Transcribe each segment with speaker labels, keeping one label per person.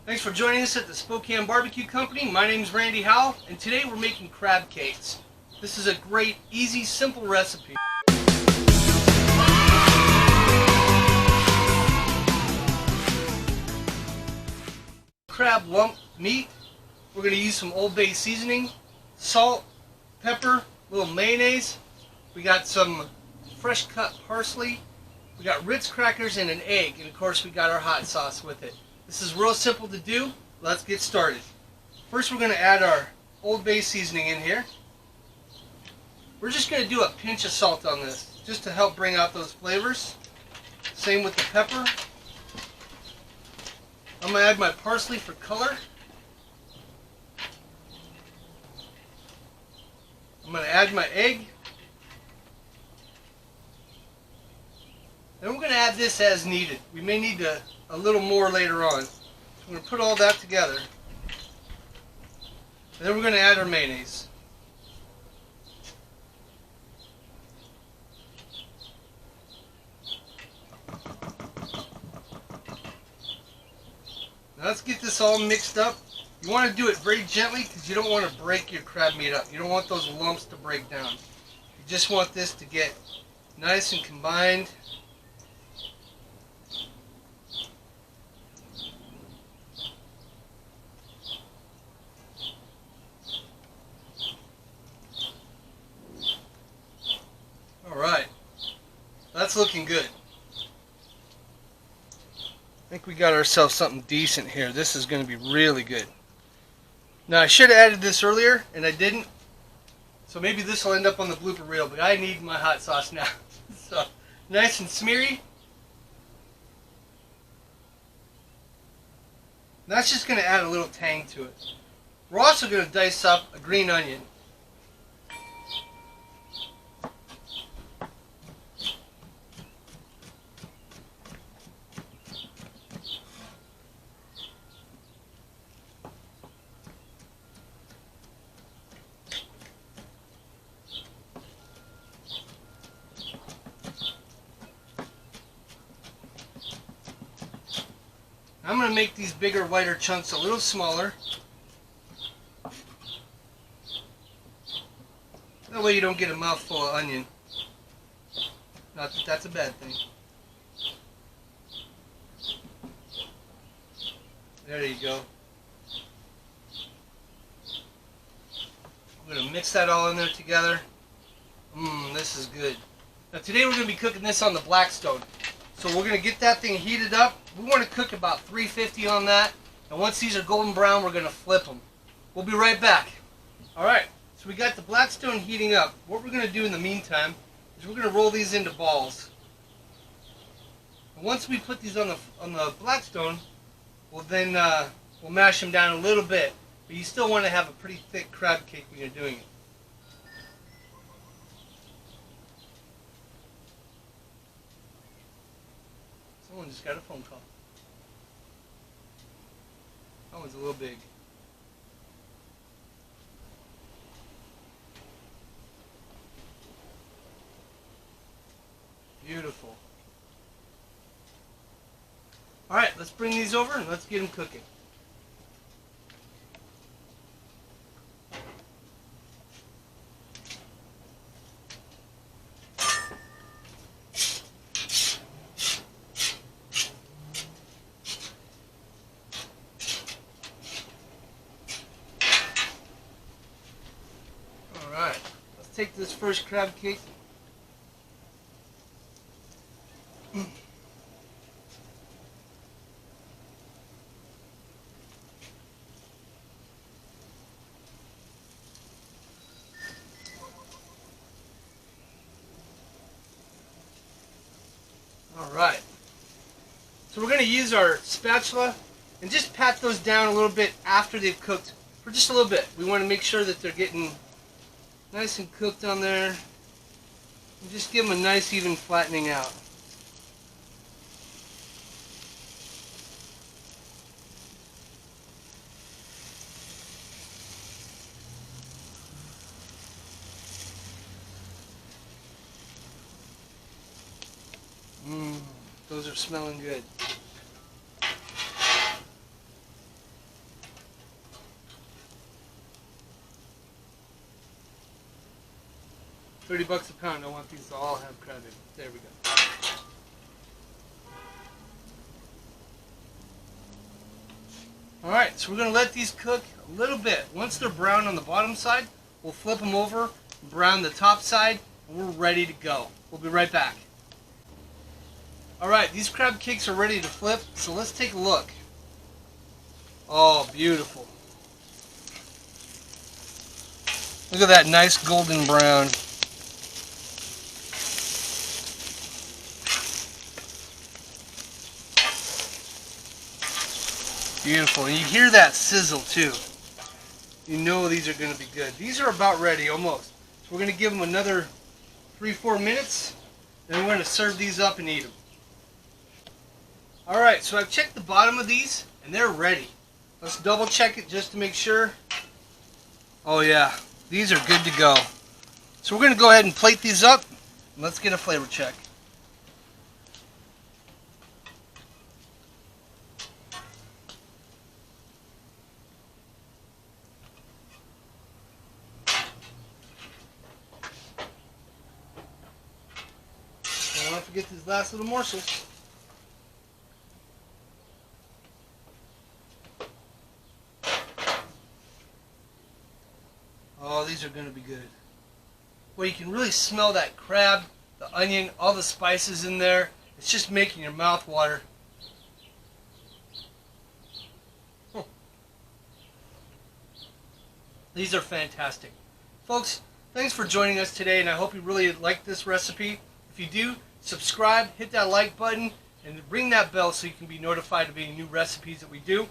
Speaker 1: Thanks for joining us at the Spokane BBQ Company. My name is Randy Howell, and today we're making crab cakes. This is a great, easy, simple recipe. Crab lump meat. We're going to use some Old Bay seasoning, salt, pepper, a little mayonnaise. We got some fresh cut parsley. We got Ritz crackers and an egg, and of course we got our hot sauce with it. This is real simple to do. Let's get started. First we're going to add our Old Bay seasoning in here. We're just going to do a pinch of salt on this, just to help bring out those flavors. Same with the pepper. I'm going to add my parsley for color. I'm going to add my egg. Then we're going to add this as needed. We may need a little more later on. So we're going to put all that together. And then we're going to add our mayonnaise. Now let's get this all mixed up. You want to do it very gently because you don't want to break your crab meat up. You don't want those lumps to break down. You just want this to get nice and combined. Alright, that's looking good. I think we got ourselves something decent here. This is going to be really good. Now I should have added this earlier and I didn't. So maybe this will end up on the blooper reel, but I need my hot sauce now. So nice and smeary. That's just going to add a little tang to it. We're also going to dice up a green onion. I'm going to make these bigger, whiter chunks a little smaller. That way you don't get a mouthful of onion. Not that that's a bad thing. There you go. I'm going to mix that all in there together. This is good. Now today we're going to be cooking this on the Blackstone. So we're going to get that thing heated up. We want to cook about 350 on that. And once these are golden brown, we're going to flip them. We'll be right back. Alright, so we got the Blackstone heating up. What we're going to do in the meantime is we're going to roll these into balls. And once we put these on the Blackstone, we'll mash them down a little bit. But you still want to have a pretty thick crab cake when you're doing it. Someone just got a phone call. That one's a little big. Beautiful. Alright, let's bring these over and let's get them cooking. Alright, let's take this first crab cake. Alright, so we're going to use our spatula and just pat those down a little bit after they've cooked for just a little bit. We want to make sure that they're getting nice and cooked on there. And just give them a nice even flattening out. Those are smelling good. $30 a pound. I want these to all have crab in. There we go. Alright, so we're going to let these cook a little bit. Once they're brown on the bottom side, we'll flip them over, brown the top side, and we're ready to go. We'll be right back. Alright, these crab cakes are ready to flip, so let's take a look. Oh, beautiful. Look at that nice golden brown. Beautiful. And you hear that sizzle too. You know these are going to be good. These are about ready almost. So we're going to give them another 3-4 minutes. Then we're going to serve these up and eat them. Alright, so I've checked the bottom of these and they're ready. Let's double check it just to make sure. Oh yeah, these are good to go. So we're going to go ahead and plate these up. And let's get a flavor check. Don't want to forget these last little morsels. Oh, these are going to be good. Well, you can really smell that crab, the onion, all the spices in there. It's just making your mouth water. These are fantastic. Folks, thanks for joining us today, and I hope you really liked this recipe. If you do, subscribe, hit that like button, and ring that bell so you can be notified of any new recipes that we do.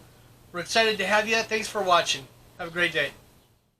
Speaker 1: We're excited to have you. Thanks for watching. Have a great day.